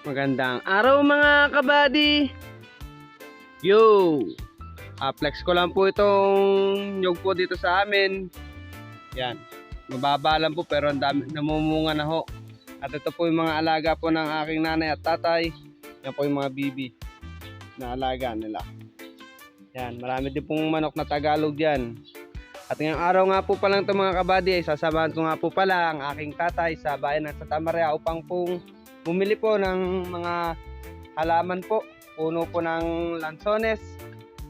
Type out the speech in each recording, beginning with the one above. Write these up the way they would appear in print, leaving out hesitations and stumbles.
Magandang araw mga kabady. Yo, flex ko lang po itong nyug po dito sa amin. Yan, mababa lang po pero ang dami, namumunga na ho. At ito po yung mga alaga po ng aking nanay at tatay. Yan po yung mga bibi na alaga nila. Yan, marami din pong manok na Tagalog yan. At ngayong araw nga po pala ito mga kabady ay sasamahan ko nga po pala ang aking tatay sa bayan ng Santa Maria upang pong bumili po ng mga halaman po. Puno po ng lansones.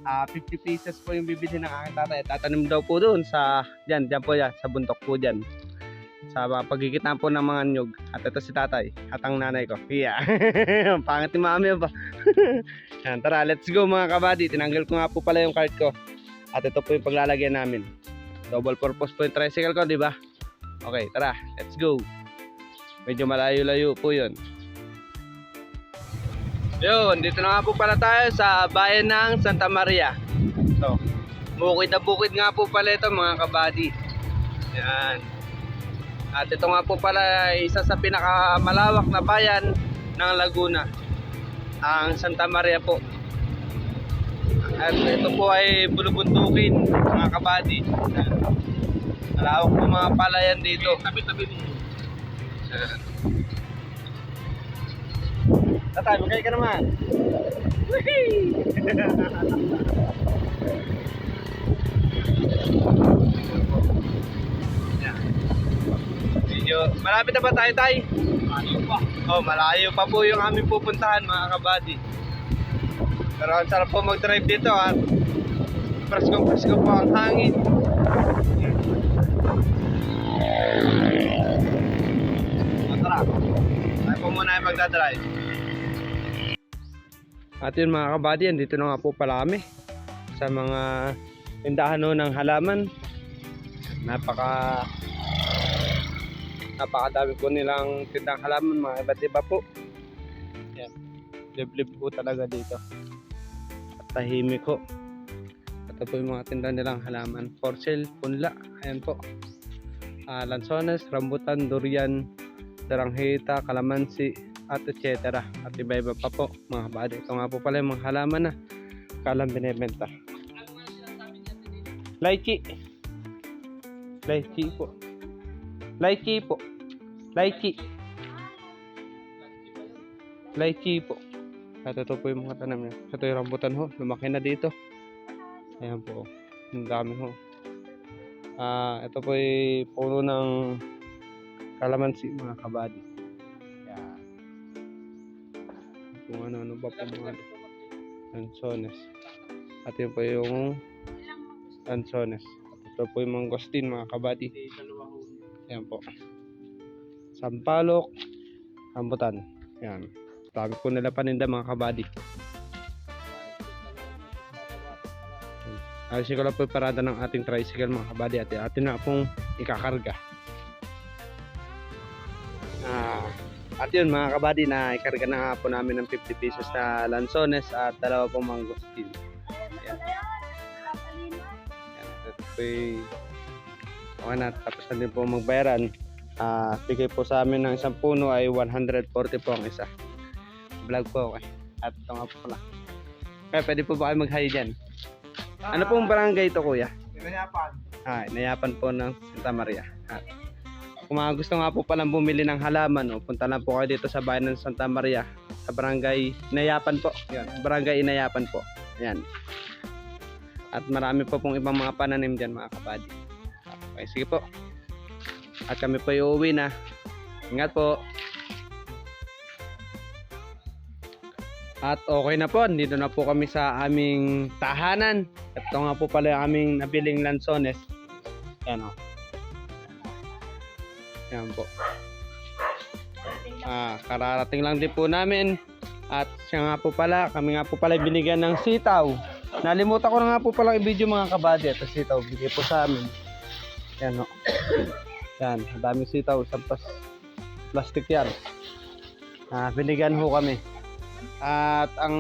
50 pieces po yung bibili ng aking tatay. Tatanim daw po doon sa dyan po yan, sa bundok po dyan. Sa pagkikitaan po ng mga nyug. At ito si tatay at ang nanay ko. Yeah. Pangit ni mami ba? Yan, tara, let's go mga kabady. Tinanggal ko nga po pala yung cart ko. At ito po yung paglalagyan namin. Double purpose po yung tricycle ko, di ba? Okay, tara, let's go. Medyo malayo-layo po yun. Yun, dito na nga po pala tayo sa bayan ng Santa Maria. So, bukid na bukid nga po pala ito mga kabady. Yan. At ito nga po pala isa sa pinakamalawak na bayan ng Laguna. Ang Santa Maria po. At ito po ay bulubundukin mga kabady. Malawak po mga palayan dito. Tabi-tabi mo. Tatay, magkaya ka naman. Medyo malapit na ba tayo, tay? Malayo pa. Oh, malayo pa po yung aming pupuntahan mga kabady. Pero ang sarap po mag-drive dito at presko po ang hangin. Tara, tayo po muna yung magdadrive. At yun mga kabady, dito na nga po pala kami sa mga tindahan ng halaman. Napakadami po nilang tindang halaman, mga iba't iba po. Yan, liblib po talaga dito at tahimik ko. Ito po yung mga tindahan nilang halaman, for sale, punla, ayan po. Lansones, rambutan, durian, daranghita, kalamansi, at etc. At iba-iba pa po mga kabady. Ito nga po pala yung mga halaman na kalang binibenta. Lychee po. Lychee po. Lychee po. At ito po yung mga tanim niya. Ito yung rambutan ho. Lumaki na dito. Ayan po. Ang dami ho. Ito po yung puno ng kalamansi mga kabady. Ayan. Kung ano ba po mga lansones. At yun po yung lansones. At ito po yung mangosteen mga kabady. Ayan po. Sampalok, rambutan. Ayan. Dami po nila paninda mga kabady. Ayusin ko lang po yung parada ng ating tricycle mga kabady. At atin na pong ikakarga. At yun mga kabady, na ikarga na nga po namin ng 50 pesos na lansones at dalawa pong mangosteen. Ayan. Ayan. Ito po yung okay na. Tapos na din po magbayaran. Bigay po sa amin ng isang puno ay 140 po ang isa. Vlog po okay. At ito nga po pala. Kaya pwede po ba kayo mag-hi dyan? Ano pong barangay ito kuya? Inayapan. Inayapan po ng Santa Maria. Kung mga gusto nga po palang bumili ng halaman, punta lang po kayo dito sa bayan ng Santa Maria. Sa barangay Inayapan po. Yan, barangay Inayapan po. Yan. At marami po pong ibang mga pananim dyan mga kabady. Okay, sige po. At kami po uuwi na. Ingat po. At okay na po. Dito na po kami sa aming tahanan. Ito nga po pala yung aming nabiling lansones. Yan o. Yan po. Kararating lang din po namin. At siya nga po pala, kami nga po pala binigyan ng sitaw. Nalimutan ko na nga po palang i-video mga kabady. Ito sitaw, bigay po sa amin. Yan o. Yan, daming sitaw. Isang plastic yan. Binigyan ho kami. At ang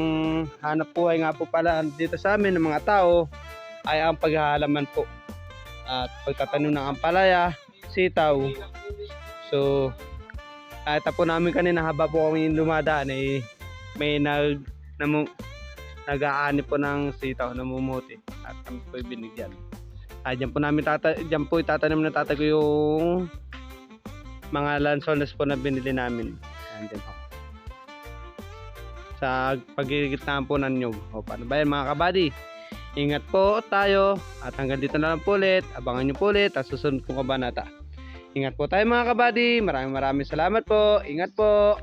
hanap buhay nga po pala dito sa amin ng mga tao ay ang paghahalaman po. At pagtatanim ng ampalaya, sitaw. So, Kahit po namin kanina haba po kami dumadaan eh, may nag-aani po ng sitaw, namumuti. At kami po binigyan. Diyan po itatanim na tatay ko yung mga lansones po na binili namin. Ayan po. Sa pagigitnaan po ng nyug. O paano ba yan mga kabady? Ingat po tayo at hanggang dito na lang po ulit. Abangan nyo po ulit at susunod kong kabanata. Ingat po tayo mga kabady. Maraming salamat po. Ingat po.